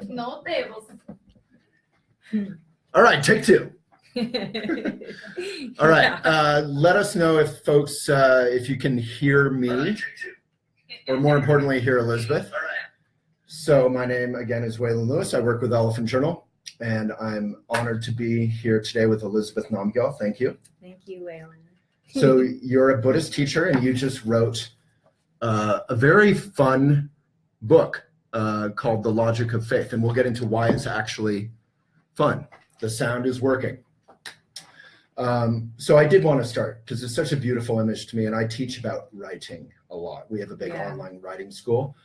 No tables. All right, take two. All right, let us know if folks, if you can hear me, or more importantly, hear Elizabeth. So my name, again, is Waylon Lewis. I work with Elephant Journal, and I'm honored to be here today with Elizabeth Namgyal. Thank you. Thank you, Waylon. So you're a Buddhist teacher, and you just wrote a very fun book called The Logic of Faith, and we'll get into why it's actually fun. The sound is working. So I did want to start because it's such a beautiful image to me, and I teach about writing a lot. We have a big online writing school.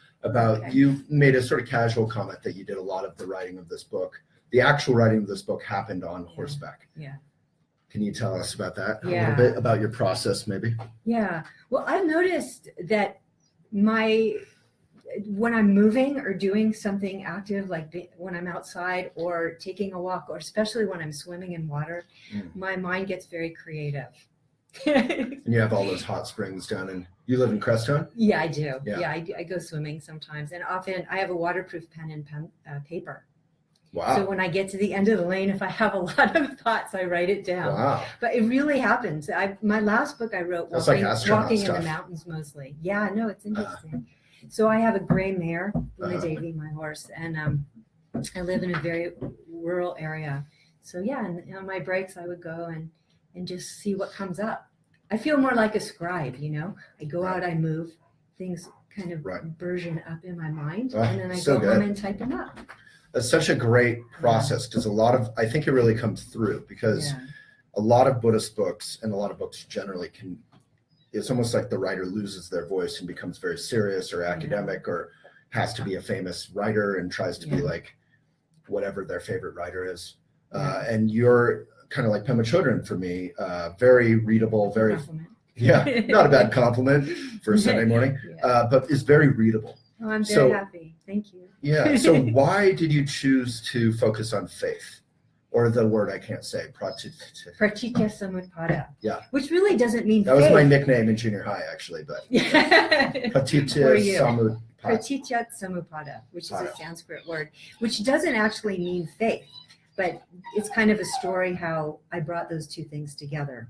You made a sort of casual comment that you did a lot of the writing of this book. The actual writing of this book happened on horseback. Yeah. Can you tell us about that? A little bit about your process, maybe? Yeah. Well, I've noticed that when I'm moving or doing something active, like when I'm outside or taking a walk, or especially when I'm swimming in water, my mind gets very creative. And you have all those hot springs down in, you live in Crestone? Yeah, I do. Yeah, I go swimming sometimes. And often I have a waterproof pen and paper. Wow. So when I get to the end of the lane, if I have a lot of thoughts, I write it down. Wow. But it really happens. My last book I wrote, walking in the mountains mostly. Yeah, no, it's interesting. So I have a gray mare, Luna Davy, my horse, and I live in a very rural area. So yeah, and on my breaks I would go and just see what comes up. I feel more like a scribe, you know. I go out, I move, things kind of version up in my mind, and then I go home and type them up. That's such a great process because I think it really comes through because a lot of Buddhist books and a lot of books generally it's almost like the writer loses their voice and becomes very serious or academic or has to be a famous writer and tries to be like whatever their favorite writer is. And you're kind of like Pema Chodron for me, very readable, very, not a bad compliment for a Sunday morning, but it's very readable. Oh, I'm very happy. Thank you. Yeah. So why did you choose to focus on faith? Or the word I can't say, pratitya Samutpada. Yeah. Which really doesn't mean faith. That was my nickname in junior high, actually. But pratitya samutpada. Pratitya Samutpada, which is a Sanskrit word, which doesn't actually mean faith, but it's kind of a story how I brought those two things together.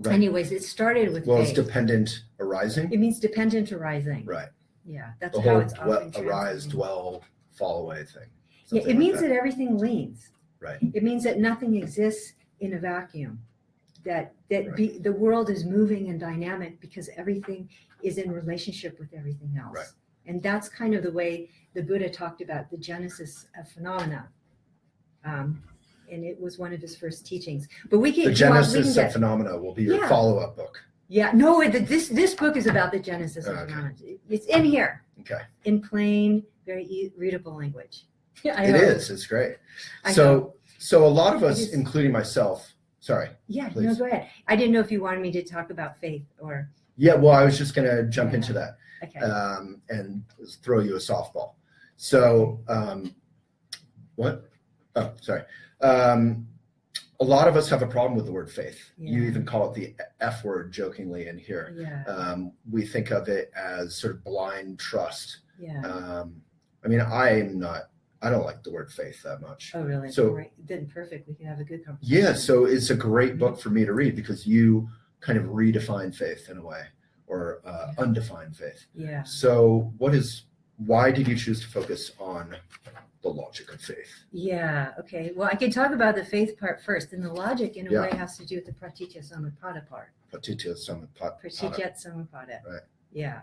Right. Anyways, it started with faith. It's dependent arising. It means dependent arising. Right. Yeah, that's the how whole it's often arise, dwell, fall away thing. Yeah, it means that everything leans. Right. It means that nothing exists in a vacuum. The world is moving and dynamic because everything is in relationship with everything else. Right. And that's kind of the way the Buddha talked about the genesis of phenomena. And it was one of his first teachings. But the genesis of phenomena will be your follow-up book. Yeah, no, this book is about the genesis of phenomena. It's in here. Okay. In plain, very readable language. It is. It's great. So a lot of us, including myself, sorry. Yeah, please. No, go ahead. I didn't know if you wanted me to talk about faith or. Yeah, well, I was just going to jump into that and throw you a softball. So what? Oh, sorry. A lot of us have a problem with the word faith. You even call it the F word jokingly in here. Yeah. We think of it as sort of blind trust. Yeah. I mean, I don't like the word faith that much. Oh, really? So then perfect. We can have a good conversation. Yeah, so it's a great book for me to read because you kind of redefine faith in a way, or undefined faith. Yeah. So why did you choose to focus on the logic of faith? Yeah, okay. Well, I can talk about the faith part first, and the logic in a way has to do with the pratitya samutpada part. Pratitya samutpada. Pratitya samutpada. Right. Yeah.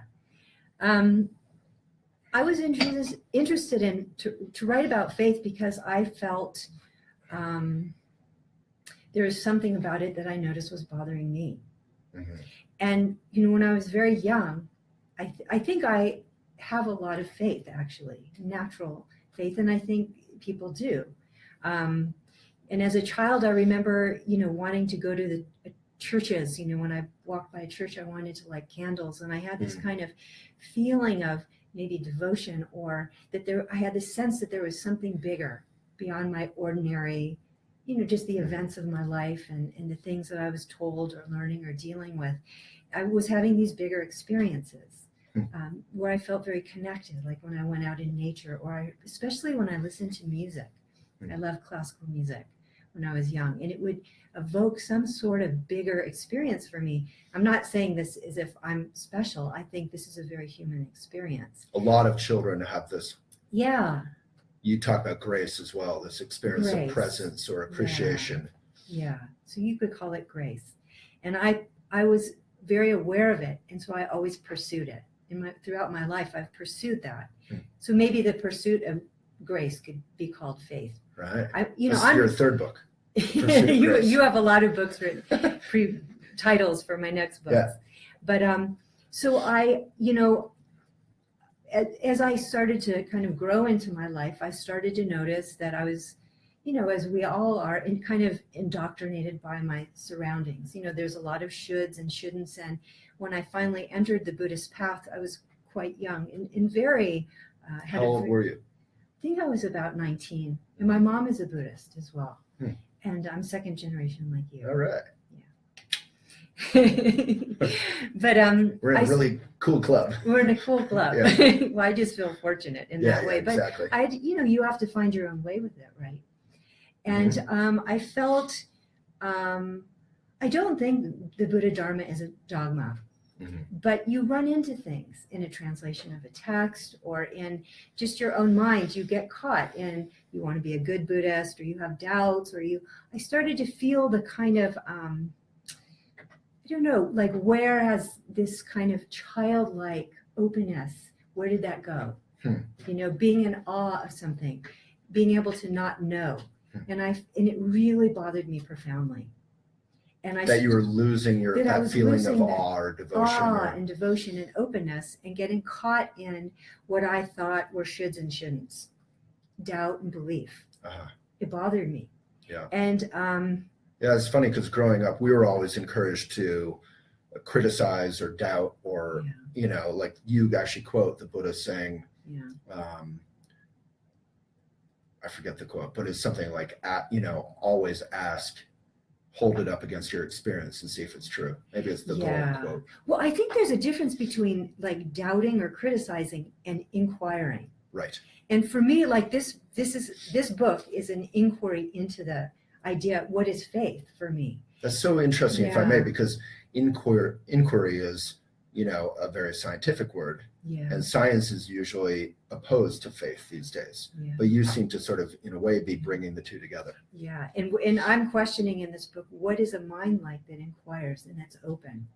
I was interested in to write about faith because I felt there was something about it that I noticed was bothering me. Mm-hmm. And, when I was very young, I think I have a lot of faith, actually, natural faith, and I think people do. And as a child, I remember, wanting to go to the churches. When I walked by a church, I wanted to light candles, and I had this kind of feeling of maybe devotion, or that I had this sense that there was something bigger beyond my ordinary, just the events of my life and the things that I was told or learning or dealing with. I was having these bigger experiences. where I felt very connected, like when I went out in nature, especially when I listened to music. I loved classical music when I was young, and it would evoke some sort of bigger experience for me. I'm not saying this as if I'm special. I think this is a very human experience. A lot of children have this. Yeah. You talk about grace as well, this experience Grace. of presence or appreciation. Yeah. So you could call it grace. And I was very aware of it, and so I always pursued it. Throughout my life, I've pursued that. So maybe the pursuit of grace could be called faith. Right. This is your third book. you have a lot of books written, titles for my next books. Yeah. But so I, as I started to kind of grow into my life, I started to notice that I was, as we all are, kind of indoctrinated by my surroundings. There's a lot of shoulds and shouldn'ts. And when I finally entered the Buddhist path, I was quite young and very. How old were you? I think I was about 19. And my mom is a Buddhist as well. And I'm second generation like you. All right. Yeah. But we're in a really cool club. We're in a cool club. Yeah. Well, I just feel fortunate in that way. But exactly. You have to find your own way with it, right? And I felt I don't think the Buddha Dharma is a dogma. But you run into things in a translation of a text or in just your own mind. You get caught in, you want to be a good Buddhist, or you have doubts, I started to feel the kind of, I don't know, like where has this kind of childlike openness, where did that go? Being in awe of something, being able to not know. And it really bothered me profoundly. And that you were losing that feeling of awe or devotion. And devotion and openness, and getting caught in what I thought were shoulds and shouldn'ts, doubt and belief. It bothered me. Yeah. And it's funny because growing up, we were always encouraged to criticize or doubt or, like you actually quote the Buddha saying, I forget the quote, but it's something like, always ask, hold it up against your experience and see if it's true. Maybe it's the golden quote. Well, I think there's a difference between like doubting or criticizing and inquiring. Right. And for me, like this book is an inquiry into the idea, what is faith for me? That's so interesting, if I may, because inquiry is, a very scientific word. Yeah. And science is usually opposed to faith these days. Yeah. But you seem to sort of, in a way, be bringing the two together. Yeah. And I'm questioning in this book, what is a mind like that inquires and that's open?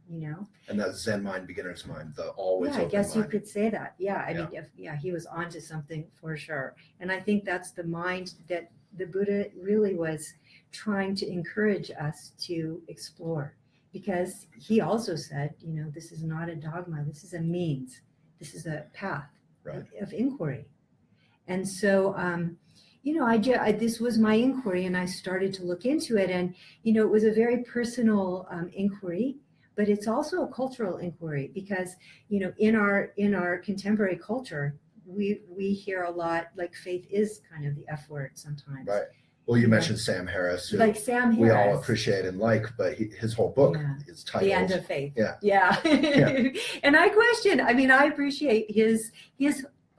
And that Zen mind, beginner's mind, the always open I guess mind. You could say that. Yeah. I mean, he was onto something for sure. And I think that's the mind that the Buddha really was trying to encourage us to explore. Because he also said, this is not a dogma. This is a means. This is a path of inquiry. And so, this was my inquiry, and I started to look into it. And, it was a very personal inquiry, but it's also a cultural inquiry because, in our contemporary culture, we hear a lot, like faith is kind of the F word sometimes. Right. Well, you mentioned Sam Harris, who like Sam Harris. We all appreciate and like, but his whole book is titled The End of Faith. Yeah. And I appreciate his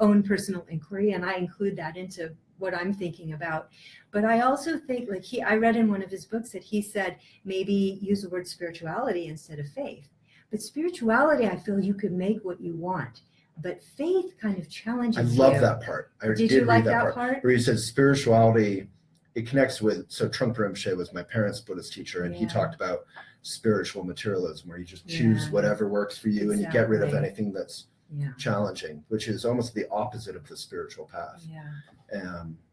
own personal inquiry, and I include that into what I'm thinking about. But I also think, I read in one of his books that he said maybe use the word spirituality instead of faith. But spirituality, I feel you could make what you want. But faith kind of challenges you. I love that part. Did you like that part? Where he said spirituality, it connects with, so Trungpa Rinpoche was my parents' Buddhist teacher, and he talked about spiritual materialism, where you just choose whatever works for you and you get rid of anything that's challenging, which is almost the opposite of the spiritual path.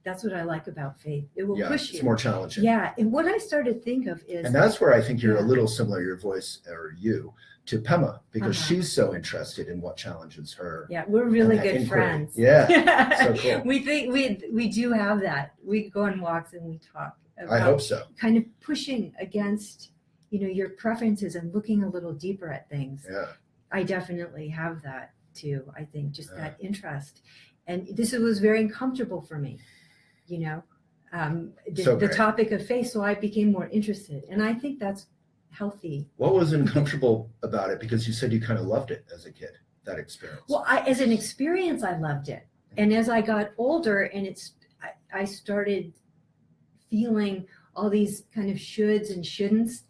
That's what I like about faith. It will push you. It's more challenging. Yeah, and what I started to think of is... And that's where I think you're a little similar, your voice, or you, to Pema, because she's so interested in what challenges her. Yeah, we're really good friends. Yeah, so cool. We think we do have that. We go on walks and we talk about I hope so. Kind of pushing against, your preferences and looking a little deeper at things. Yeah. I definitely have that too. I think just that interest. And this was very uncomfortable for me, the topic of faith. So I became more interested. And I think that's healthy. What was uncomfortable about it? Because you said you kind of loved it as a kid. that experience? Well, as an experience, I loved it. And as I got older and I started feeling all these kind of shoulds and shouldn'ts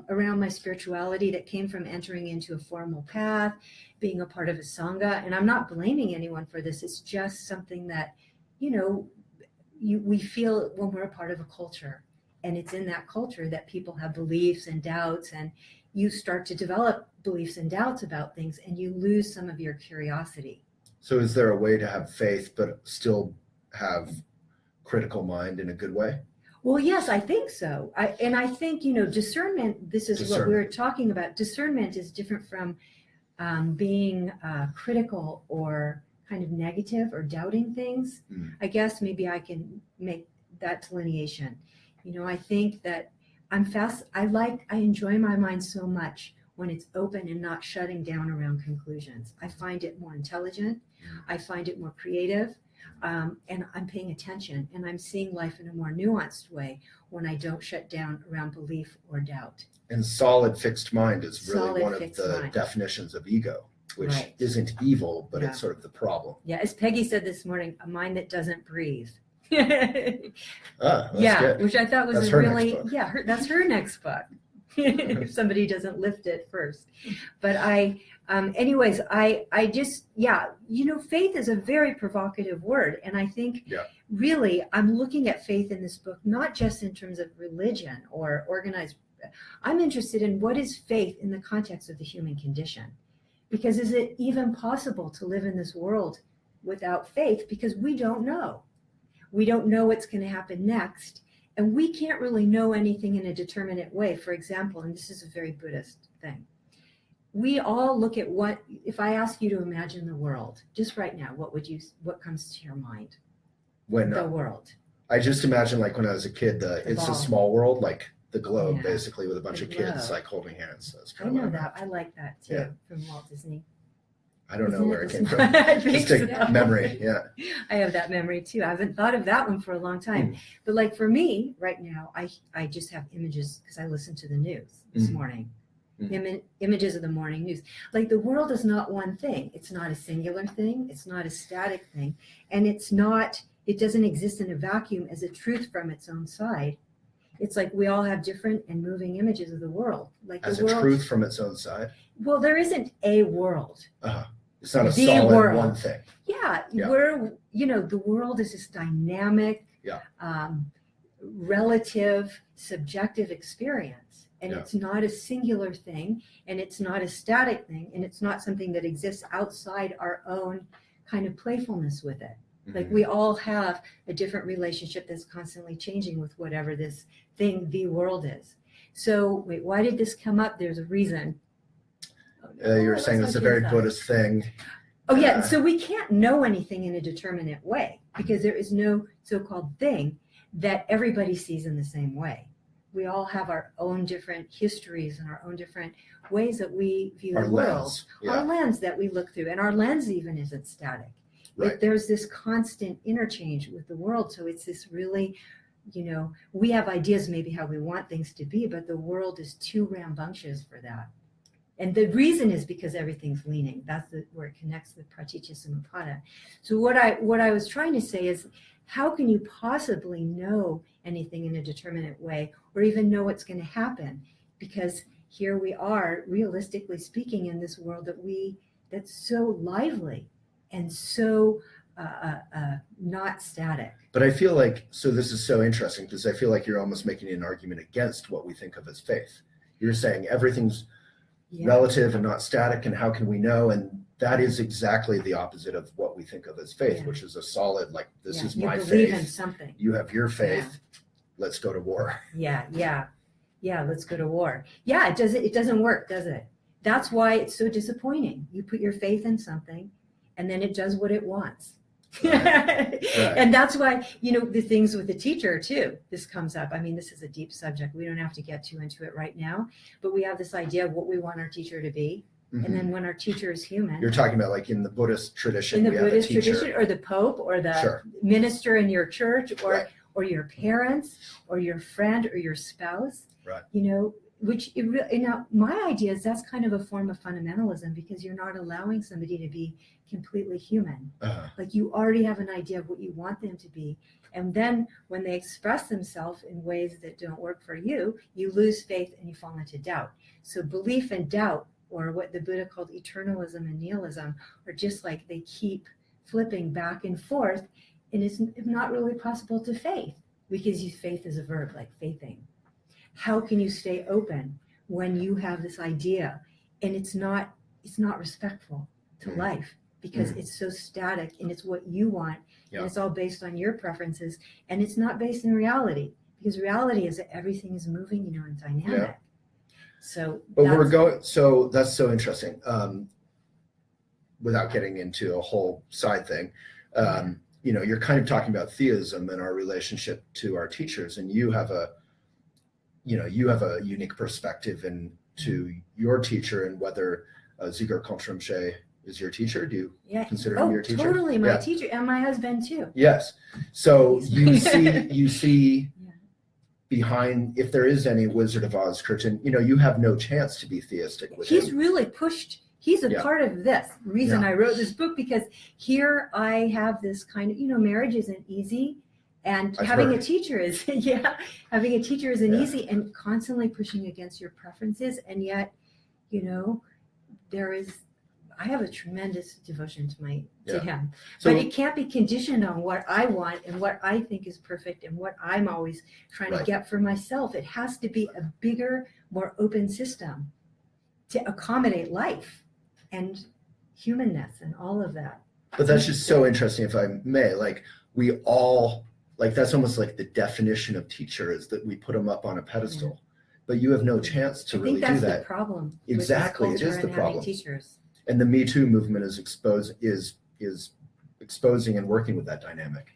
around my spirituality that came from entering into a formal path, being a part of a sangha. And I'm not blaming anyone for this. It's just something that, we feel when we're a part of a culture. And it's in that culture that people have beliefs and doubts, and you start to develop beliefs and doubts about things, and you lose some of your curiosity. So is there a way to have faith but still have critical mind in a good way? Well, yes, I think so. I think, discernment, this is what we were talking about. Discernment is different from being critical or kind of negative or doubting things. I guess maybe I can make that delineation. I think that I enjoy my mind so much when it's open and not shutting down around conclusions. I find it more intelligent. I find it more creative. And I'm paying attention, and I'm seeing life in a more nuanced way when I don't shut down around belief or doubt. And solid fixed mind is really one of the definitions of ego, which isn't evil, but it's sort of the problem. Yeah, as Peggy said this morning, a mind that doesn't breathe. Good. Which I thought was that's that's her next book. If somebody doesn't lift it first. But I just, faith is a very provocative word. And I think really I'm looking at faith in this book, not just in terms of religion or organized. I'm interested in what is faith in the context of the human condition. Because is it even possible to live in this world without faith? Because we don't know. We don't know what's going to happen next. And we can't really know anything in a determinate way. For example, and this is a very Buddhist thing, we all look at if I ask you to imagine the world, just right now, what comes to your mind? The world. I just imagine like when I was a kid, it's a small world, like the globe, basically, with a bunch of kids like holding hands. So I know that. I like that too, from Walt Disney. I don't know where it came from. Just a memory, I have that memory too. I haven't thought of that one for a long time. But like for me right now, I just have images because I listened to the news this morning. Images of the morning news. Like the world is not one thing. It's not a singular thing. It's not a static thing. And it doesn't exist in a vacuum as a truth from its own side. It's like we all have different and moving images of the world. Like as a truth from its own side? Well, there isn't a world. It's not a solid one thing. The world is this dynamic, relative, subjective experience. And it's not a singular thing, and it's not a static thing, and it's not something that exists outside our own kind of playfulness with it. Like we all have a different relationship that's constantly changing with whatever this thing, the world is. So wait, why did this come up? There's a reason. You were saying it's a very Buddhist thing. So we can't know anything in a determinate way because there is no so-called thing that everybody sees in the same way. We all have our own different histories and our own different ways that we view the world. Our lens that we look through, and our lens even isn't static. There's this constant interchange with the world. So it's this really, we have ideas maybe how we want things to be, but the world is too rambunctious for that. And the reason is because everything's leaning. That's where it connects with Pratitya-Samuppada. So what I was trying to say is, how can you possibly know anything in a determinate way or even know what's going to happen? Because here we are, realistically speaking, in this world that's so lively and so not static. But I feel like, so this is so interesting because I feel like you're almost making an argument against what we think of as faith. You're saying everything's relative and not static, and how can we know? And that is exactly the opposite of what we think of as faith, which is a solid, like, this is my faith. You believe in something. You have your faith. Let's go to war. Let's go to war. It doesn't work, does it? That's why it's so disappointing. You put your faith in something and then it does what it wants. And that's why, the things with the teacher too, this comes up. I mean, this is a deep subject. We don't have to get too into it right now, but we have this idea of what we want our teacher to be. And then when our teacher is human. You're talking about like in the Buddhist tradition. In the Buddhist tradition, or the Pope, or the minister in your church, or your parents, or your friend, or your spouse. Right. my idea is that's kind of a form of fundamentalism, because you're not allowing somebody to be completely human. Like, you already have an idea of what you want them to be. And then when they express themselves in ways that don't work for you, you lose faith and you fall into doubt. So belief and doubt, or what the Buddha called eternalism and nihilism, are just like they keep flipping back and forth. And it's not really possible to faith, because faith is a verb, like faithing. How can you stay open when you have this idea and it's not respectful to life, because it's so static and it's what you want, and it's all based on your preferences, and it's not based in reality, because reality is that everything is moving, and dynamic. So so that's so interesting. Without getting into a whole side thing, you're kind of talking about theism and our relationship to our teachers, and you have a unique perspective into your teacher, and whether Zigar Contrimche is your teacher. Do you consider him your teacher? Totally, my teacher, and my husband too. Yes. So you see behind, if there is any Wizard of Oz curtain, you have no chance to be theistic with him. He's really pushed. He's a part of this reason I wrote this book, because here I have this kind of, marriage isn't easy. And having a teacher is, having a teacher isn't easy, and constantly pushing against your preferences. And yet, I have a tremendous devotion to him, but it can't be conditioned on what I want and what I think is perfect and what I'm always trying to get for myself. It has to be a bigger, more open system to accommodate life and humanness and all of that. But that's just so interesting, if I may. Like, we all, that's almost like the definition of teacher, is that we put them up on a pedestal. But you have no chance to really do that. I think that's the problem. Exactly, it is the problem. Teachers. And the Me Too movement is exposing and working with that dynamic.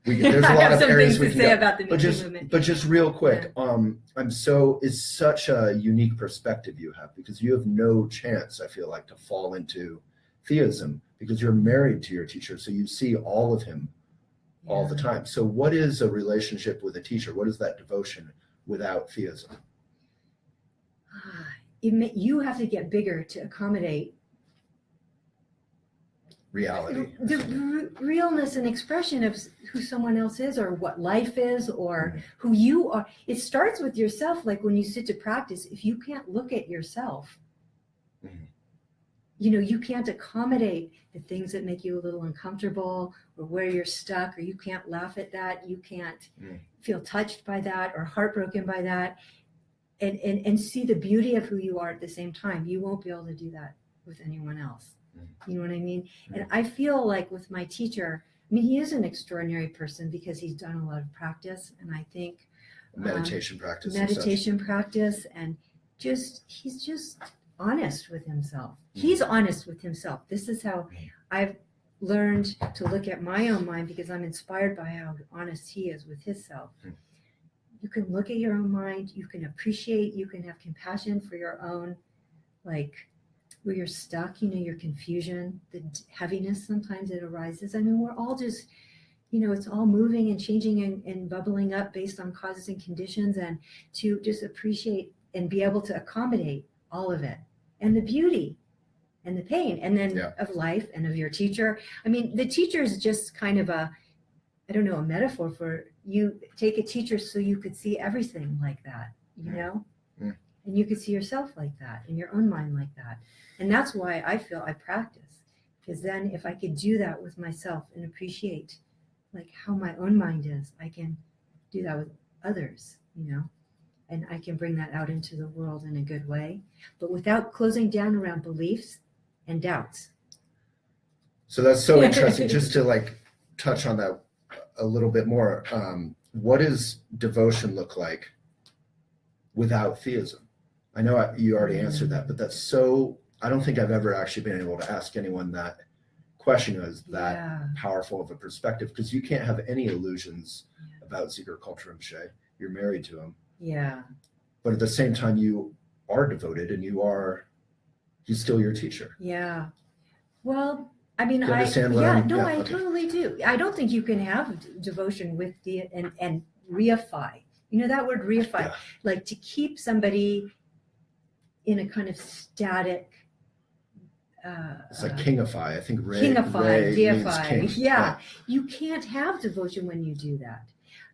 There's a lot of areas we can say about the Me Too movement. But just real quick, it's such a unique perspective you have, because you have no chance, I feel like, to fall into theism, because you're married to your teacher, so you see all of him all the time. So what is a relationship with a teacher? What is that devotion without theism? You have to get bigger to accommodate reality, the realness and expression of who someone else is, or what life is, or who you are. It starts with yourself. Like, when you sit to practice, if you can't look at yourself, you can't accommodate the things that make you a little uncomfortable, or where you're stuck, or you can't laugh at that, you can't feel touched by that or heartbroken by that, and see the beauty of who you are at the same time. You won't be able to do that with anyone else. You know what I mean? And I feel like with my teacher, he is an extraordinary person, because he's done a lot of practice, and I think meditation practice, and he's just honest with himself. He's honest with himself. This is how I've learned to look at my own mind, because I'm inspired by how honest he is with his self. You can look at your own mind, you can appreciate, you can have compassion for your own, where you're stuck, your confusion, the heaviness sometimes it arises. We're all just, it's all moving and changing and bubbling up based on causes and conditions, and to just appreciate and be able to accommodate all of it, and the beauty and the pain, and then of life and of your teacher. The teacher is just kind of a metaphor for, you take a teacher so you could see everything like that, and you could see yourself like that, and your own mind like that. And that's why I feel I practice, because then if I could do that with myself and appreciate how my own mind is, I can do that with others, and I can bring that out into the world in a good way, but without closing down around beliefs and doubts. So that's so interesting. Just to touch on that a little bit more, what does devotion look like without theism? I know you already answered that, but that's so, I don't think I've ever actually been able to ask anyone that question as that powerful of a perspective, because you can't have any illusions about Zigar Contrimche. You're married to him. Yeah. But at the same time, you are devoted, and he's still your teacher. Yeah. Well, I totally do. I don't think you can have devotion with and reify You know that word reify, Yeah. like to keep somebody in a kind of static. It's like kingify. I think Kingify, means deify. king. Yeah. You can't have devotion when you do that.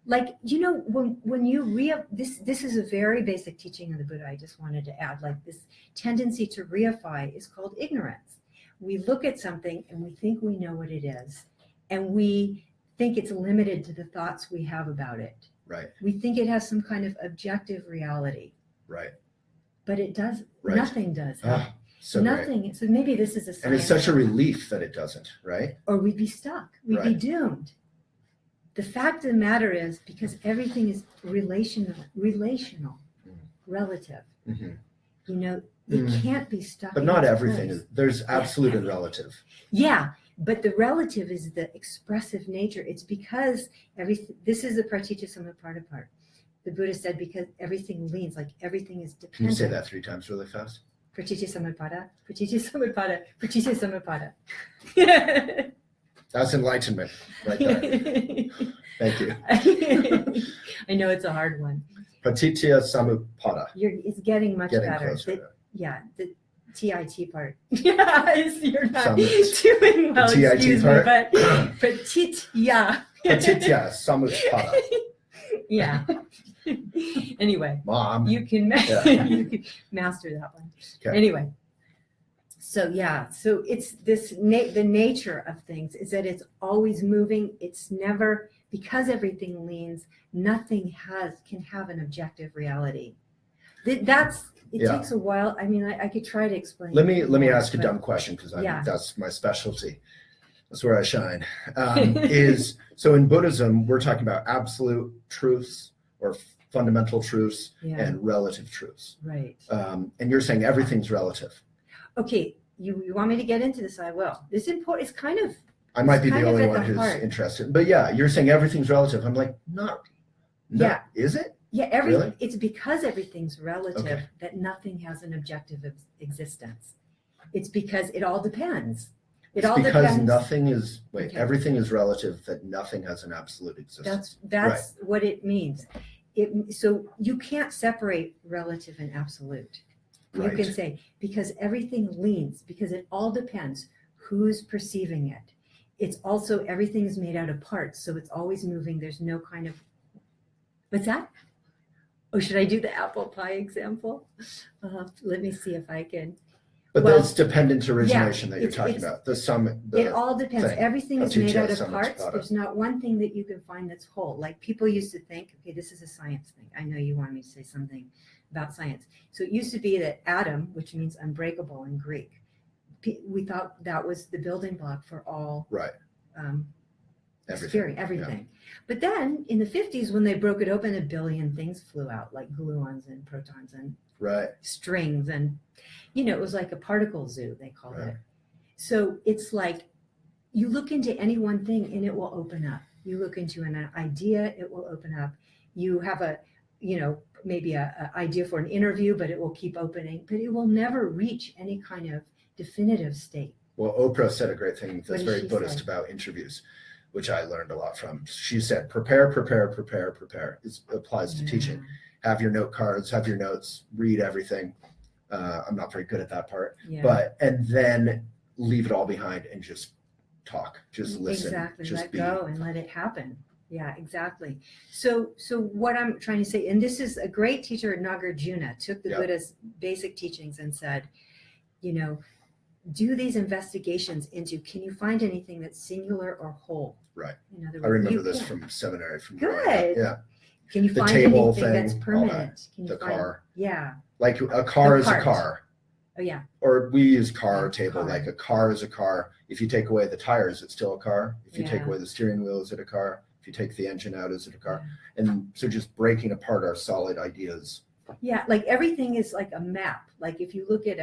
Like, you know, when you this is a very basic teaching of the Buddha. I just wanted to add, like, this tendency to reify is called ignorance. We look at something and we think we know what it is, and we think it's limited to the thoughts we have about it. Right. We think it has some kind of objective reality. Right. But it does. Right. Nothing does. So nothing. great. So maybe this is a science. And it's such a relief that it doesn't, right? Or we'd be stuck. We'd be Right. doomed. The fact of the matter is, because everything is relational, relative. Mm-hmm. You know, it can't be stuck. But in not its everything. place. There's absolute and relative. Yeah, but the relative is the expressive nature. It's because this is the Pratitya-samutpada part. The Buddha said because everything leans, like everything is dependent. Can you say that 3 times really fast? Pratitya-samutpada, Pratitya-samutpada, Pratitya-samutpada. That's enlightenment right there. Thank you. I know it's a hard one. Pratitya samutpada. It's getting much Getting better. closer. The TIT part. Yes, you're not Summit. doing well. The TIT excuse part? me, but Pratitya. Pratitya samutpada. Yeah. Anyway, Mom. you can you can master that one. Okay. Anyway. So yeah, so it's this the nature of things is that it's always moving. It's never, because everything leans, nothing can have an objective reality. It takes a while. I mean, I could try to explain. Let me ask a dumb question, because that's my specialty. That's where I shine. So in Buddhism, we're talking about absolute truths or fundamental truths and relative truths. Right. And you're saying everything's relative. Okay, you want me to get into this? I will. This important. It's kind of. I might be the only one who's heart. interested, but yeah, you're saying everything's relative. I'm like, no, Yeah. Is it? Yeah, Really? It's because everything's relative that nothing has an objective existence. It's because it all depends. Because nothing is everything is relative, that nothing has an absolute existence. That's what it means. So you can't separate relative and absolute. You can say, because everything leans, because it all depends who's perceiving it. It's also, everything is made out of parts, so it's always moving. There's no kind of, what's that? Oh, should I do the apple pie example? Let me see if I can. But that's dependent origination that you're talking about. It all depends. thing. Everything is made out of parts. Samutpada. There's not one thing that you can find that's whole. Like people used to think, okay, this is a science thing. I know you want me to say something about science. So it used to be that atom, which means unbreakable in Greek, we thought that was the building block for all everything. But then in the 50s, when they broke it open, a billion things flew out, like gluons and protons and strings, and it was like a particle zoo, they called it. So it's like you look into any one thing and it will open up. You look into an idea, it will open up. You have maybe a idea for an interview, but it will keep opening, but it will never reach any kind of definitive state. Well, Oprah said a great thing that's very Buddhist say? About interviews, which I learned a lot from. She said, prepare. It applies to teaching. Have your note cards, have your notes, read everything. I'm not very good at that part, and then leave it all behind and just talk, just listen. Exactly, just let go and let it happen. Yeah, exactly. So what I'm trying to say, and this is a great teacher, Nagarjuna, took the Buddha's basic teachings and said, do these investigations into, can you find anything that's singular or whole? Right. In other words, I remember this from seminary. Good. Yeah. Can you find table anything that's thing, permanent? the car. Yeah. Like a car is a car. Oh, yeah. Or we use car table, car. like a car is a car. If you take away the tires, it's still a car. If you take away the steering wheel, is it a car? If you take the engine out, is it a car? And so just breaking apart our solid ideas. Yeah, like everything is like a map. Like if you look at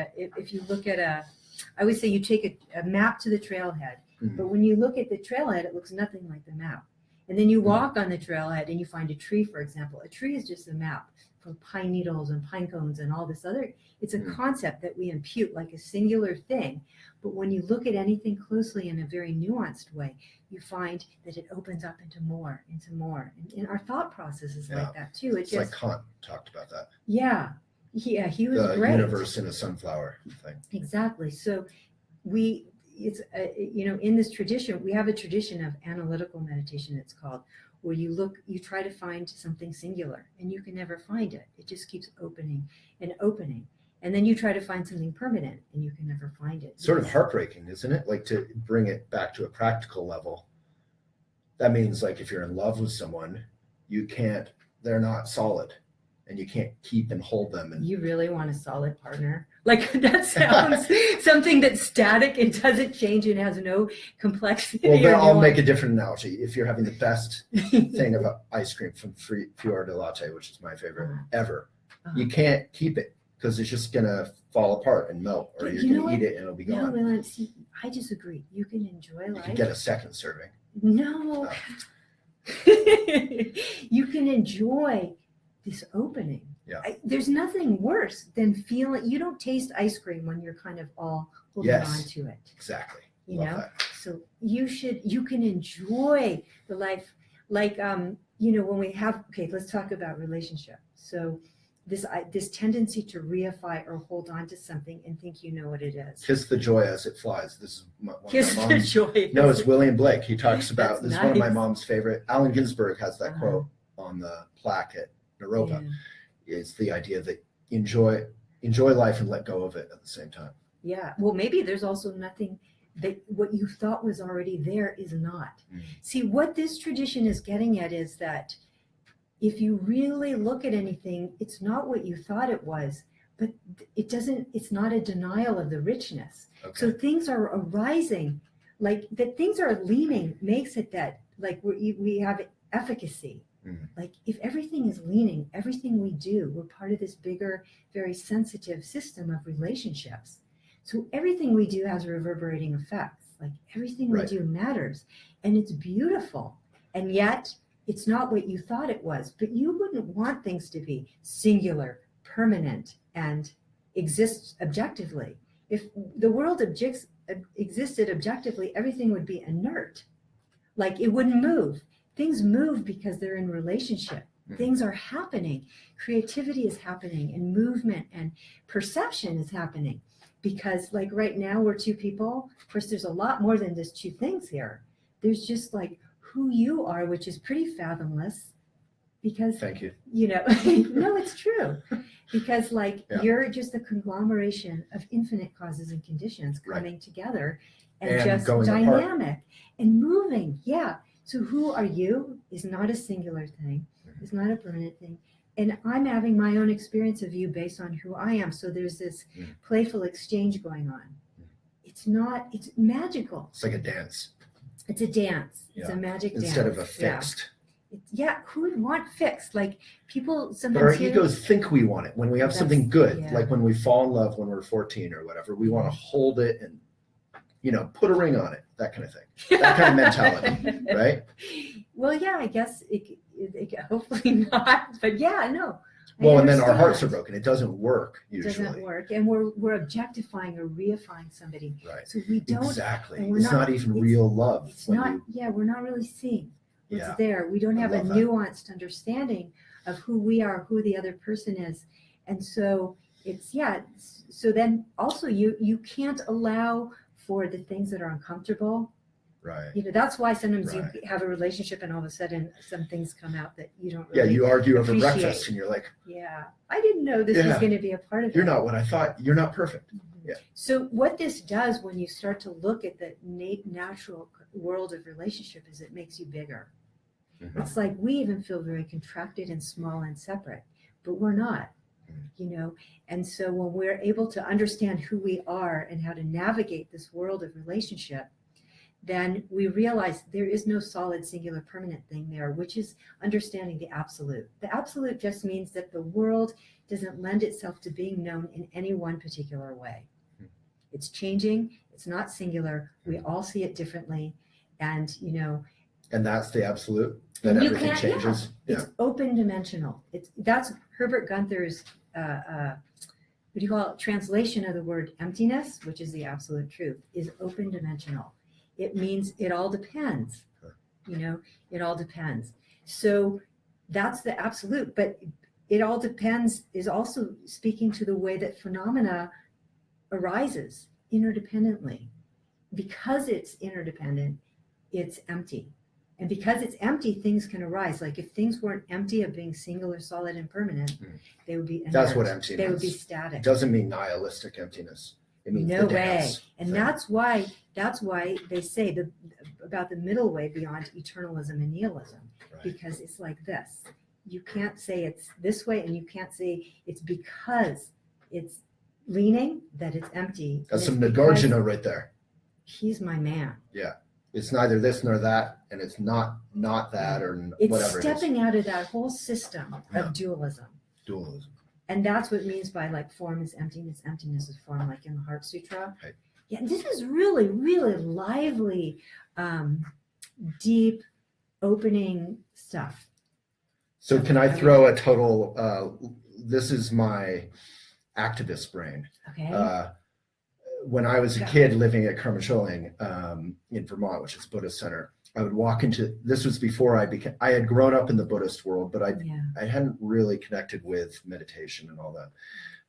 I always say you take a map to the trailhead, but when you look at the trailhead, it looks nothing like the map. And then you walk on the trailhead and you find a tree, for example. A tree is just a map for pine needles and pine cones and all this other. It's a concept that we impute like a singular thing. But when you look at anything closely in a very nuanced way, you find that it opens up into more. And our thought process is like that too. It's like Kant talked about that. Yeah, he was the great. Universe in a sunflower thing. Exactly. So it's in this tradition, we have a tradition of analytical meditation, it's called, where you try to find something singular and you can never find it. It just keeps opening and opening. And then you try to find something permanent and you can never find it. Sort of heartbreaking, isn't it? Like, to bring it back to a practical level. That means, like, if you're in love with someone, they're not solid and you can't keep and hold them. And you really want a solid partner? Like, that sounds something that's static and doesn't change and has no complexity. Well, I'll make a different analogy. If you're having the best thing of ice cream from Fior de Latte, which is my favorite ever, you can't keep it because it's just going to fall apart and melt, or you're going to eat it and it'll be gone. No, Waylon, see, I disagree. You can enjoy life. You can get a second serving. No. You can enjoy this opening. Yeah. There's nothing worse than feeling, you don't taste ice cream when you're kind of all holding on to it. Exactly. You Love know? that. So you can enjoy the life, like, when we have, let's talk about relationship. So this tendency to reify or hold on to something and think you know what it is. Kiss the joy as it flies. This is one Kiss of my the mom's. joy. No, it's William Blake. He talks about, this is one of my nice. mom's favorite. Allen Ginsberg has that quote on the plaque at Naropa. Yeah. It's the idea that enjoy life and let go of it at the same time. Yeah. Well, maybe there's also nothing that what you thought was already there is not. See, what this tradition is getting at is that if you really look at anything, it's not what you thought it was, but it's not a denial of the richness. Okay. So things are arising, like that things are leaning makes it that, like, we have efficacy. Like, if everything is leaning, everything we do, we're part of this bigger, very sensitive system of relationships. So everything we do has reverberating effects. Like, everything we do matters, and it's beautiful. And yet it's not what you thought it was, but you wouldn't want things to be singular, permanent, and exist objectively. If the world existed objectively, everything would be inert. Like, it wouldn't move. Things move because they're in relationship. Things are happening. Creativity is happening, and movement and perception is happening. Because, like, right now we're two people. Of course, there's a lot more than just two things here. There's just, like, who you are, which is pretty fathomless. Because, thank you. No, it's true. Because, like, you're just a conglomeration of infinite causes and conditions coming together and just dynamic apart. And moving. Yeah. So who are you is not a singular thing. It's not a permanent thing. And I'm having my own experience of you based on who I am. So there's this playful exchange going on. It's magical. It's like a dance. It's a dance. It's a magic dance. Instead of a fixed. Yeah, who would want fixed? Like, people sometimes. But our egos think we want it when we have something good, like when we fall in love when we're 14 or whatever. We want to hold it and, put a ring on it, that kind of thing, that kind of mentality, right? Well, yeah, I guess it hopefully not, but yeah, no. Well, and then our hearts are broken. It doesn't work usually. It doesn't work, and we're objectifying or reifying somebody. Right. So we don't. Exactly. It's not even real love. It's not. Yeah, we're not really seeing what's there. We don't have a nuanced understanding of who we are, who the other person is, and so So then also you can't allow for the things that are uncomfortable. Right. That's why sometimes you have a relationship and all of a sudden some things come out that you don't really Yeah, you argue over appreciate. breakfast and you're like, yeah, I didn't know this was going to be a part of it. You're not what I thought. You're not perfect. Yeah. So what this does when you start to look at the natural world of relationship is it makes you bigger. It's like we even feel very contracted and small and separate, but we're not. And so when we're able to understand who we are and how to navigate this world of relationship, then we realize there is no solid, singular, permanent thing there, which is understanding the absolute. The absolute just means that the world doesn't lend itself to being known in any one particular way. It's changing. It's not singular. We all see it differently. And, And that's the absolute, that And you everything can't- changes. Yeah. It's open dimensional. That's Herbert Gunther's what do you call it? Translation of the word emptiness, which is the absolute truth, is open dimensional. It means it all depends. You know, it all depends. So that's the absolute, but it all depends is also speaking to the way that phenomena arises interdependently. Because it's interdependent, it's empty. And because it's empty, things can arise. Like if things weren't empty of being singular, solid, and permanent, they would be inert. That's what empty They would be means. static. It doesn't mean nihilistic emptiness. It means No the way. dance And thing. that's why they say about the middle way beyond eternalism and nihilism, Right. because it's like this. You can't say it's this way, and you can't say it's because it's leaning that it's empty. That's and some it's because Nagarjuna right there. He's my man. Yeah. It's neither this nor that, and it's not that or It's whatever it is. stepping out of that whole system Yeah. of dualism. Dualism. And that's what it means by like form is emptiness, emptiness is form, like in the Heart Sutra. Right. Yeah, this is really, really lively, deep, opening stuff. So can I throw a total, this is my activist brain. Okay. When I was a kid living at Carmichaeling in Vermont, which is a Buddhist center, I would walk into, this was before I had grown up in the Buddhist world, but I hadn't really connected with meditation and all that.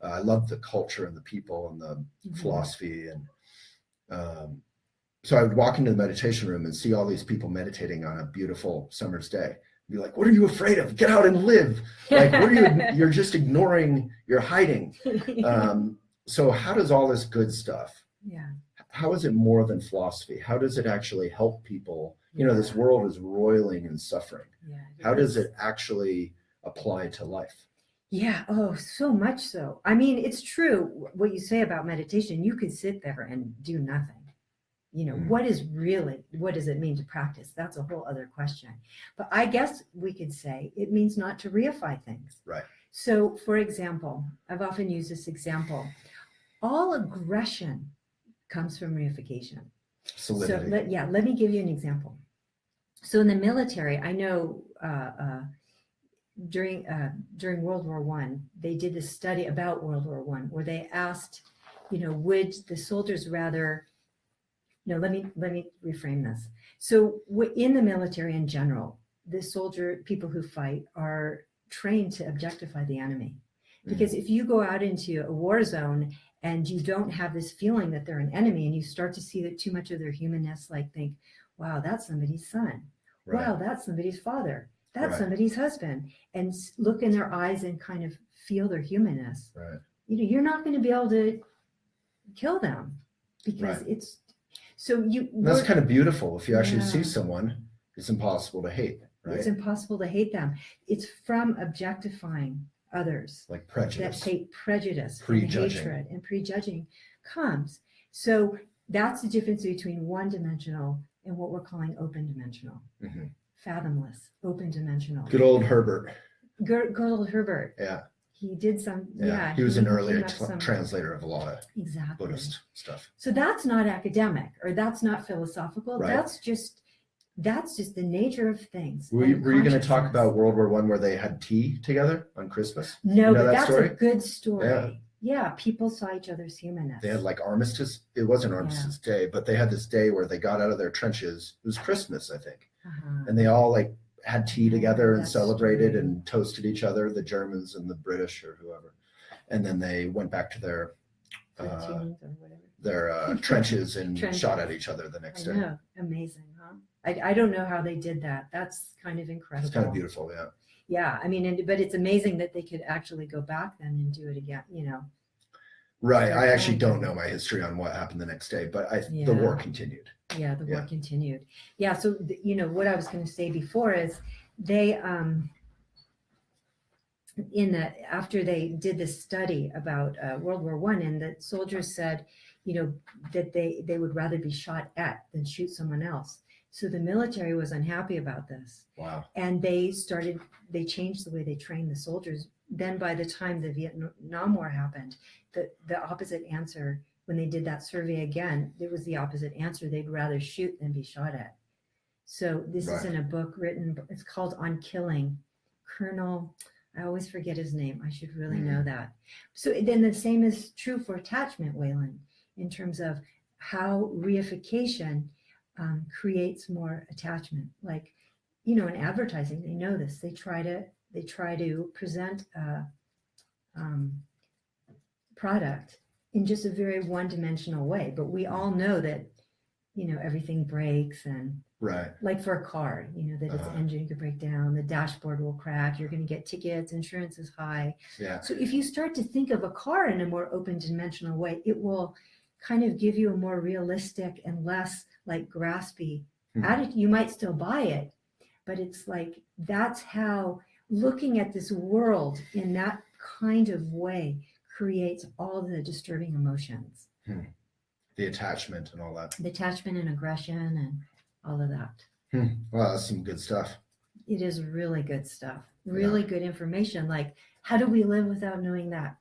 I loved the culture and the people and the philosophy. And so I would walk into the meditation room and see all these people meditating on a beautiful summer's day. Be like, what are you afraid of? Get out and live. Like, what are you, you're just ignoring, you're hiding. So how does all this good stuff, how is it more than philosophy? How does it actually help people? You know, this world is roiling in suffering. How does it actually apply to life? Yeah. Oh, so much so. I mean, it's true what you say about meditation. You could sit there and do nothing. You know, what does it mean to practice? That's a whole other question. But I guess we could say it means not to reify things. Right. So, for example, I've often used this example. All aggression comes from reification. Solidity. So let me give you an example. So in the military, I know during World War I, they did a study about World War I where they asked, you know, would the soldiers rather, no, let me reframe this. So in the military in general, the people who fight are trained to objectify the enemy. Because if you go out into a war zone and you don't have this feeling that they're an enemy and you start to see that too much of their humanness, like think, wow, that's somebody's son. Right. Wow, that's somebody's father. That's Right. somebody's husband. And look in their eyes and kind of feel their humanness. Right. You know, you're not going to be able to kill them because Right. it's so you. That's kind of beautiful. If you actually Yeah. see someone, it's impossible to hate, right? It's impossible to hate them. It's from objectifying others. Like prejudice. That hate, prejudice, and Prejudging. hatred, and prejudging comes. So that's the difference between one-dimensional and what we're calling open-dimensional. Mhm. Fathomless, open-dimensional. Good old Herbert. Good old Herbert. Yeah. He did some. He was an earlier came up some- translator of a lot of Exactly. Buddhist stuff. So that's not academic or that's not philosophical. Right. That's just the nature of things. Were and you going to talk consciousness. about World War I where they had tea together on Christmas? No, You know but that that's story? a good story. Yeah. Yeah, people saw each other's humanness. They had like armistice. It wasn't Armistice Day, but they had this day where they got out of their trenches. It was Christmas, I think. Uh-huh. And they all like had tea together and That's celebrated true. and toasted each other, the Germans and the British or whoever. And then they went back to their Platoons or whatever. trenches and Trenches. shot at each other the next I day. know. Amazing, huh? I don't know how they did that. That's kind of incredible. It's kind of beautiful, yeah. Yeah, I mean, but it's amazing that they could actually go back then and do it again, you know. Right. I actually don't know my history on what happened the next day, but the war continued. Yeah, the war Yeah. continued. Yeah, so you know what I was going to say before is they after they did this study about World War I, and the soldiers said, you know, that they would rather be shot at than shoot someone else. So the military was unhappy about this. Wow. And they changed the way they trained the soldiers. Then by the time the Vietnam War happened, the opposite answer, when they did that survey again, it was the opposite answer. They'd rather shoot than be shot at. So this Right. is in a book written, it's called On Killing. Colonel, I always forget his name. I should really know that. So then the same is true for attachment, Waylon, in terms of how reification creates more attachment. Like, you know, in advertising, they know this. They try to present a product in just a very one-dimensional way. But we all know that, you know, everything breaks, and Right. like for a car, you know, that its engine could break down, the dashboard will crack, you're going to get tickets, insurance is high. Yeah. So if you start to think of a car in a more open dimensional way, it will kind of give you a more realistic and less like graspy attitude. You might still buy it, but it's like, that's how looking at this world in that kind of way creates all the disturbing emotions. The attachment and all that. The attachment and aggression and all of that. Well, that's some good stuff. It is really good stuff. Really good information. Like, how do we live without knowing that?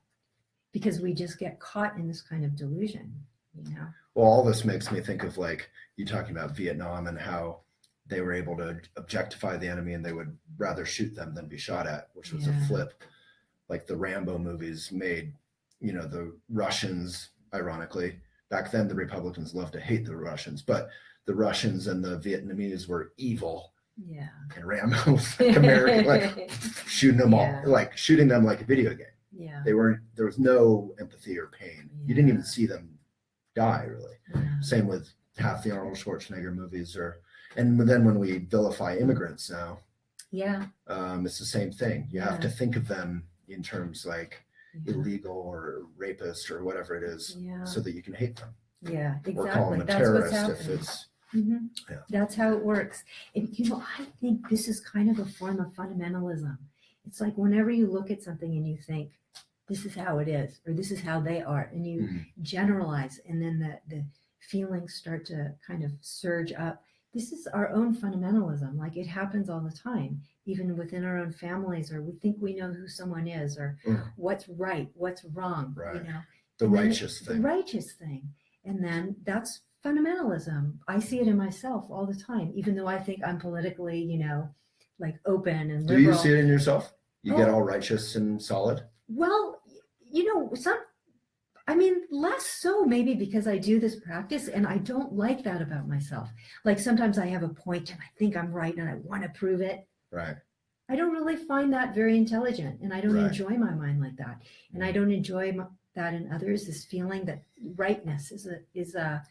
Because we just get caught in this kind of delusion, you know? Well, all this makes me think of like you talking about Vietnam and how they were able to objectify the enemy and they would rather shoot them than be shot at, which was a flip. Like the Rambo movies made, you know, the Russians, ironically, back then the Republicans loved to hate the Russians, but the Russians and the Vietnamese were evil. Yeah. And Rambo was like American, like shooting them all, like shooting them like a video game. Yeah. They weren't, there was no empathy or pain. You didn't even see them die, really. Same with half the Arnold Schwarzenegger movies, and then when we vilify immigrants now, it's the same thing. You have to think of them in terms like illegal or rapist or whatever it is, so that you can hate them. Yeah, exactly. Or call them a terrorist if it's. That's how it works. And you know, I think this is kind of a form of fundamentalism. It's like whenever you look at something and you think, this is how it is, or this is how they are, and you generalize, and then the feelings start to kind of surge up. This is our own fundamentalism. Like, it happens all the time, even within our own families, or we think we know who someone is, or what's right, what's wrong, you know. The righteous thing. The righteous thing. And then that's fundamentalism. I see it in myself all the time, even though I think I'm politically, you know, like open and liberal. Do you see it in yourself? You get all righteous and solid? Well, you know, less so maybe because I do this practice and I don't like that about myself. Like sometimes I have a point and I think I'm right and I want to prove it. Right. I don't really find that very intelligent, and I don't enjoy my mind like that. And I don't enjoy that in others, this feeling that rightness is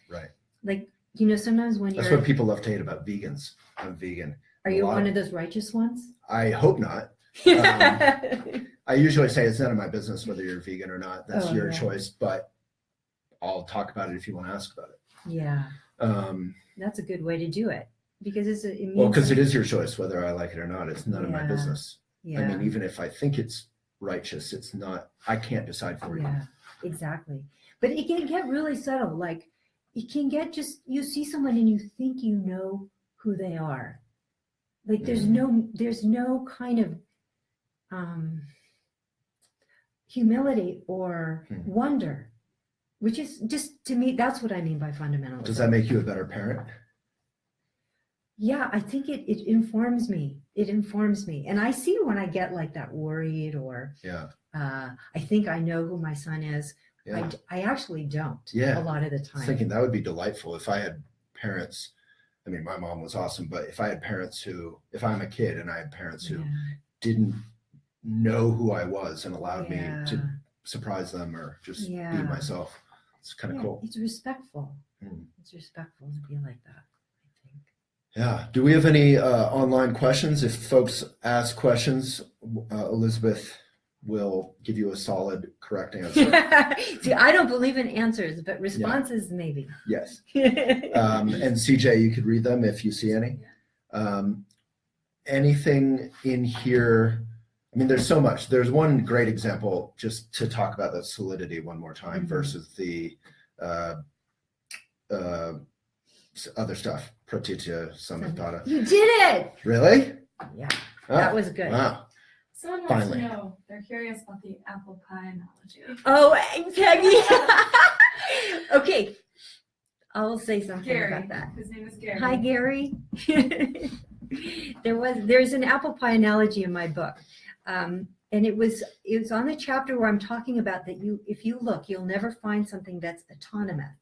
right. Like, you know, sometimes when that's what people love to hate about vegans. I'm vegan. Are you one of those righteous ones? I hope not. I usually say it's none of my business whether you're vegan or not. That's your choice, but I'll talk about it if you want to ask about it. Yeah. That's a good way to do it, because because it is your choice whether I like it or not. It's none of my business. Yeah. I mean, even if I think it's righteous, it's not. I can't decide for you. Yeah, exactly. But it can get really subtle. Like, it can get just, you see someone and you think you know who they are. Like there's no kind of humility or wonder, which is just, to me, that's what I mean by fundamentalism. Does that make you a better parent? Yeah, I think it informs me. It informs me. And I see when I get like that worried, or I think I know who my son is. Yeah. I actually don't a lot of the time. I was thinking that would be delightful if I had parents. I mean, my mom was awesome, but if I had parents who, if I'm a kid and I had parents who didn't know who I was and allowed me to surprise them or just be myself, it's kind of cool. It's respectful. It's respectful to be like that, I think. Yeah. Do we have any online questions? If folks ask questions, Elizabeth will give you a solid, correct answer. See, I don't believe in answers, but responses maybe. Yes. And CJ, you could read them if you see any. Anything in here? I mean, there's so much. There's one great example, just to talk about that solidity one more time versus the other stuff. Pratitya Samhitada. You did it! Really? Yeah. That was good. Wow. Someone wants to know, they're curious about the apple pie analogy. Oh, Peggy. Okay. I'll say something Gary. about that. His name is Gary. Hi, Gary. There's an apple pie analogy in my book. And it was on the chapter where I'm talking about that if you look, you'll never find something that's autonomous,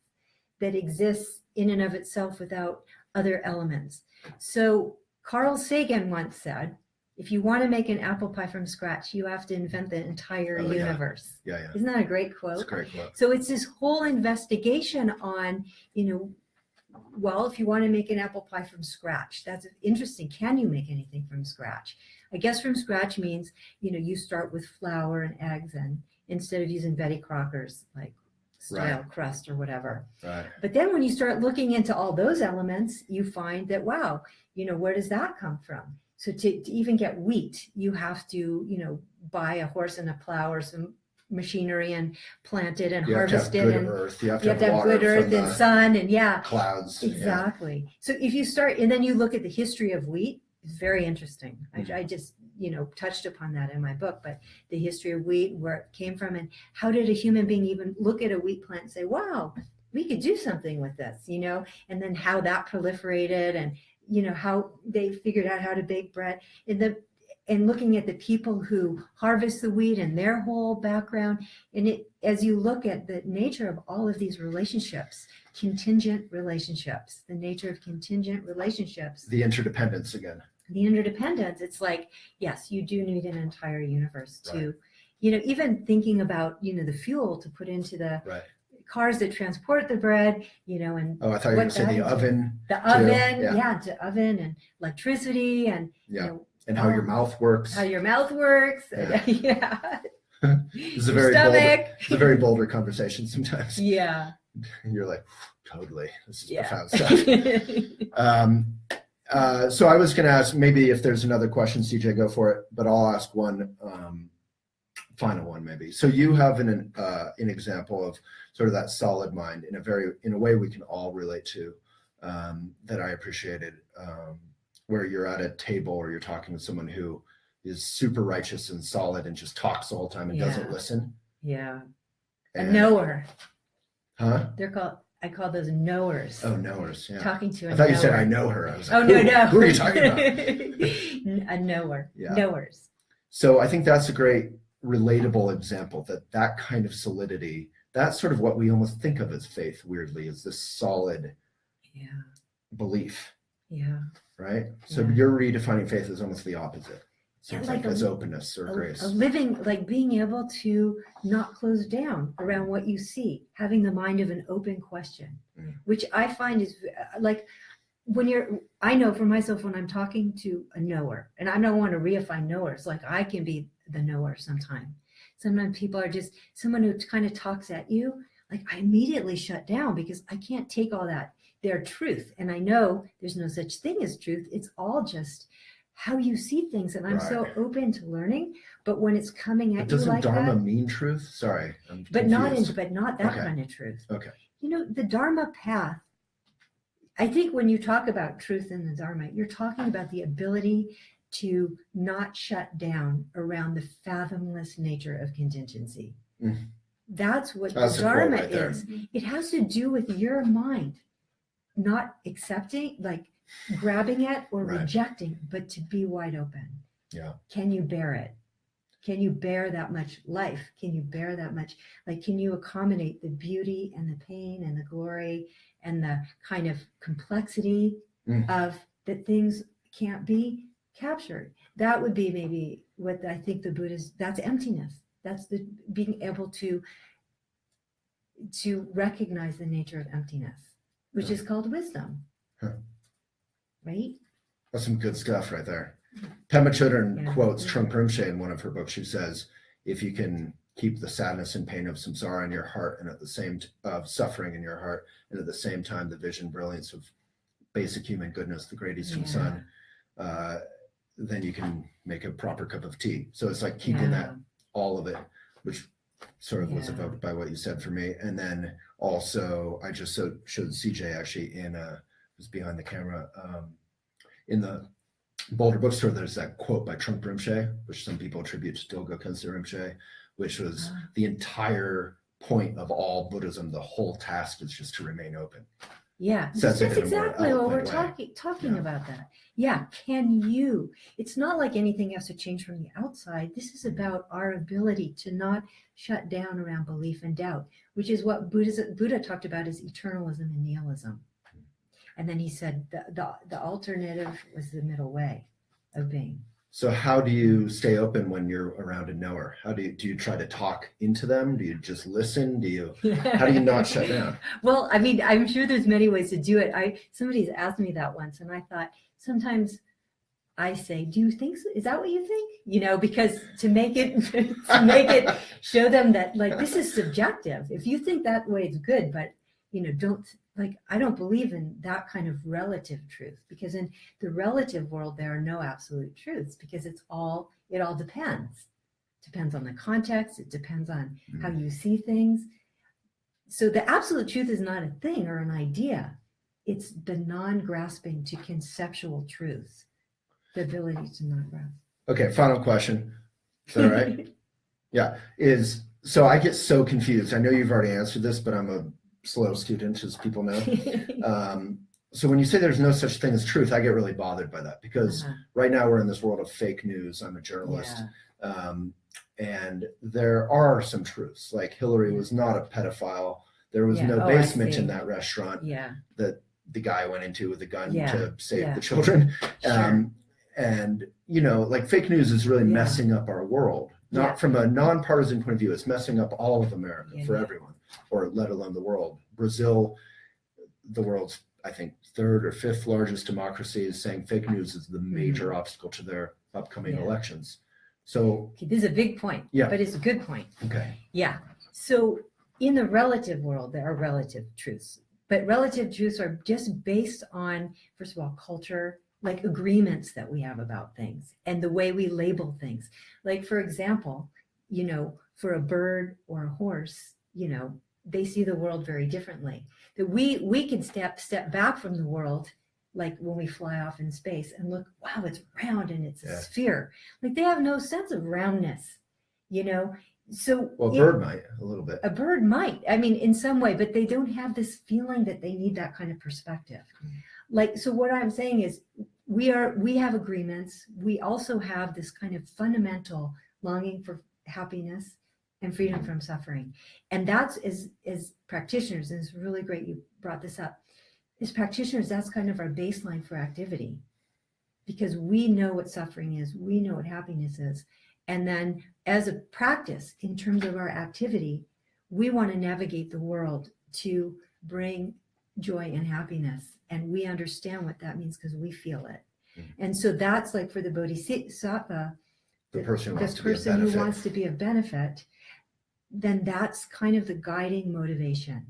that exists in and of itself without other elements. So Carl Sagan once said, if you want to make an apple pie from scratch, you have to invent the entire universe. Yeah. Isn't that a great quote? It's a great quote. So it's this whole investigation on, well, if you want to make an apple pie from scratch, that's interesting. Can you make anything from scratch? I guess from scratch means, you start with flour and eggs, and instead of using Betty Crocker's like style crust or whatever. Right. But then when you start looking into all those elements, you find that, wow, where does that come from? So to even get wheat, you have to, buy a horse and a plow or some machinery and plant it and harvest it. And earth. You have you have to have water good earth and sun and clouds. Exactly. So if you start, and then you look at the history of wheat, it's very interesting. I just, touched upon that in my book, but the history of wheat, where it came from, and how did a human being even look at a wheat plant and say, wow, we could do something with this, and then how that proliferated, and, how they figured out how to bake bread, and looking at the people who harvest the wheat and their whole background. And as you look at the nature of all of these relationships, contingent relationships, the nature of contingent relationships. The interdependence again. The interdependence, it's like, yes, you do need an entire universe to, even thinking about, the fuel to put into the cars that transport the bread, and I thought you were going to say the oven. The oven, to oven and electricity and, and how your mouth works. How your mouth works. Yeah. It's a very bolder conversation sometimes. Yeah. You're like, totally. This is profound stuff. So I was going to ask, maybe if there's another question, CJ, go for it. But I'll ask one final one, maybe. So you have an example of sort of that solid mind in a way we can all relate to, that I appreciated, where you're at a table or you're talking with someone who is super righteous and solid and just talks the whole time and doesn't listen. Yeah. And, a knower. Huh? I call those knowers. Oh, knowers. Yeah. Talking to a I thought knower. You said I know her. I was like, no. Who are you talking about? A knower. Yeah. Knowers. So I think that's a great relatable example, that kind of solidity, that's sort of what we almost think of as faith, weirdly, is this solid belief. Yeah. Right? So you're redefining faith as almost the opposite. Seems like as openness or grace. A living, like being able to not close down around what you see, having the mind of an open question, which I find is like I know for myself when I'm talking to a knower, and I don't want to reify knowers, like I can be the knower sometimes. Sometimes people are just someone who kind of talks at you, like I immediately shut down because I can't take all that, their truth. And I know there's no such thing as truth. It's all just how you see things, and I'm so open to learning. But when it's coming at you like Dharma that, mean truth? Sorry, I'm but confused. not that kind of truth. Okay. The Dharma path. I think when you talk about truth in the Dharma, you're talking about the ability to not shut down around the fathomless nature of contingency. That's what the Dharma is. It has to do with your mind not accepting, like grabbing it or rejecting, but to be wide open. Yeah. Can you bear it? Can you bear that much life? Can you bear that much? Like, can you accommodate the beauty and the pain and the glory and the kind of complexity of that things can't be captured? That would be maybe what I think the Buddhist, that's emptiness. That's the being able to recognize the nature of emptiness, which is called wisdom. Right? That's some good stuff right there. Pema Chodron quotes Trungpa Rinpoche in one of her books. She says, if you can keep the sadness and pain of samsara in your heart and at the same of suffering in your heart, and at the same time the vision brilliance of basic human goodness, the great eastern sun, then you can make a proper cup of tea. So it's like keeping that, all of it, which sort of was evoked by what you said for me. And then also I just showed CJ actually was behind the camera, in the Boulder bookstore, there's that quote by Trungpa Rinpoche, which some people attribute to Dilgo Khyentse Rinpoche, which was the entire point of all Buddhism. The whole task is just to remain open. Yeah, says that's it in a more exactly what we're eloquent way. talking Yeah. about that. Yeah, can you? It's not like anything has to change from the outside. This is about our ability to not shut down around belief and doubt, which is what Buddha talked about as eternalism and nihilism. And then he said the alternative was the middle way of being. So how do you stay open when you're around a knower? How do you try to talk into them? Do you just listen? How do you not shut down? Well, I mean, I'm sure there's many ways to do it. Somebody's asked me that once, and I thought sometimes I say, "Do you think so? Is that what you think?" You know, because to make it show them that like this is subjective. If you think that way, it's good, but don't. Like, I don't believe in that kind of relative truth, because in the relative world, there are no absolute truths, because it all depends. Depends on the context. It depends on how you see things. So the absolute truth is not a thing or an idea. It's the non-grasping to conceptual truths, the ability to not grasp. Okay, final question. Is that all right? Yeah. So I get so confused. I know you've already answered this, but I'm a slow student, as people know. So when you say there's no such thing as truth, I get really bothered by that, because right now we're in this world of fake news. I'm a journalist. And there are some truths, like Hillary was not a pedophile. There was no basement in that restaurant that the guy went into with a gun to save the children. And, like fake news is really messing up our world. Not from a nonpartisan point of view, it's messing up all of America for everyone, or let alone the world. Brazil, the world's, I think, third or fifth largest democracy, is saying fake news is the major obstacle to their upcoming elections. So this is a big point, but it's a good point. Okay. Yeah. So in the relative world, there are relative truths, but relative truths are just based on, first of all, culture, like agreements that we have about things and the way we label things. Like, for example, for a bird or a horse, they see the world very differently. That we can step back from the world, like when we fly off in space, and look, wow, it's round and it's a sphere. Like, they have no sense of roundness, So a bird might a little bit. A bird might, I mean, in some way, but they don't have this feeling that they need that kind of perspective. Like, so what I'm saying is we have agreements. We also have this kind of fundamental longing for happiness and freedom from suffering. And that's, as practitioners, and it's really great you brought this up, as practitioners, that's kind of our baseline for activity, because we know what suffering is, we know what happiness is. And then as a practice, in terms of our activity, we want to navigate the world to bring joy and happiness. And we understand what that means because we feel it. And so that's like for the bodhisattva, the person who wants to be of benefit, then that's kind of the guiding motivation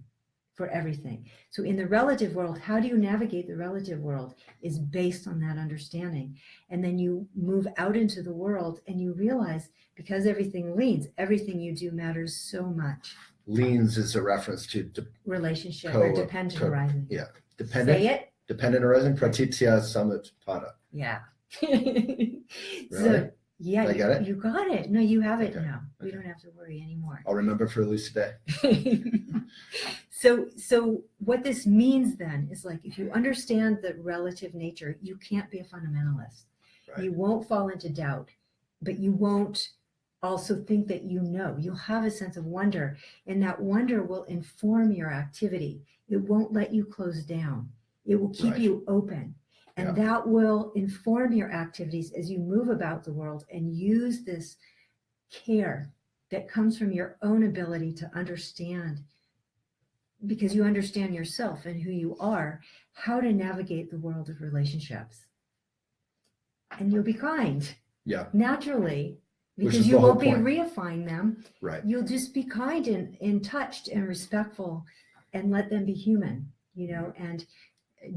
for everything. So in the relative world, how do you navigate the relative world is based on that understanding. And then you move out into the world and you realize, because everything leans, everything you do matters so much. Leans is a reference to relationship or dependent arising. Yeah. Dependent. Say it. Dependent arising, pratitya samutpada. Yeah. Really? So, yeah, I get it? You got it. No, you have it Okay. now. We don't have to worry anymore. I'll remember for at least today. So what this means then is, like, if you understand the relative nature, you can't be a fundamentalist. Right. You won't fall into doubt, but you won't also think that you'll have a sense of wonder, and that wonder will inform your activity. It won't let you close down. It will keep you open. And that will inform your activities as you move about the world and use this care that comes from your own ability to understand, because you understand yourself and who you are, how to navigate the world of relationships. And you'll be kind. Yeah. Naturally, because you won't be reifying them. Right. You'll just be kind and touched and respectful, and let them be human, and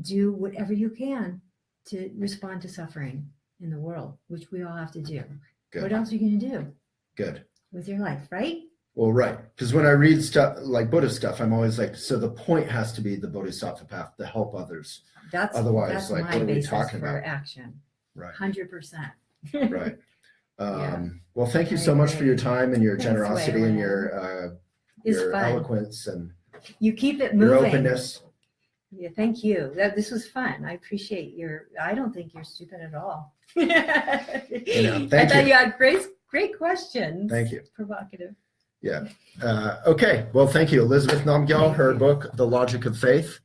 do whatever you can to respond to suffering in the world, which we all have to do. Good. What else are you going to do? Good. With your life, right? Well, right. Because when I read stuff like Buddhist stuff, I'm always like, so the point has to be the bodhisattva path to help others. Otherwise, like, what are we talking about? Action. Right. 100%. Right. Well, thank you so much for your time and your generosity and your fun. eloquence and you keep it moving. your openness. Yeah, thank you. This was fun. I appreciate I don't think you're stupid at all. Thank I thought you had great questions. Thank you. Provocative. Yeah. Okay. Well, thank you. Elizabeth Namgyal, her book, The Logic of Faith.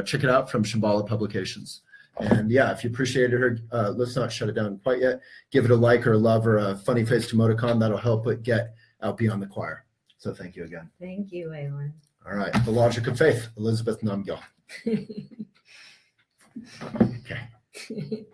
Check it out from Shambhala Publications. And yeah, if you appreciated her, let's not shut it down quite yet. Give it a like or a love or a funny faced emoticon. That'll help it get out beyond the choir. So thank you again. Thank you, Waylon. All right. The Logic of Faith, Elizabeth Namgyal. Okay.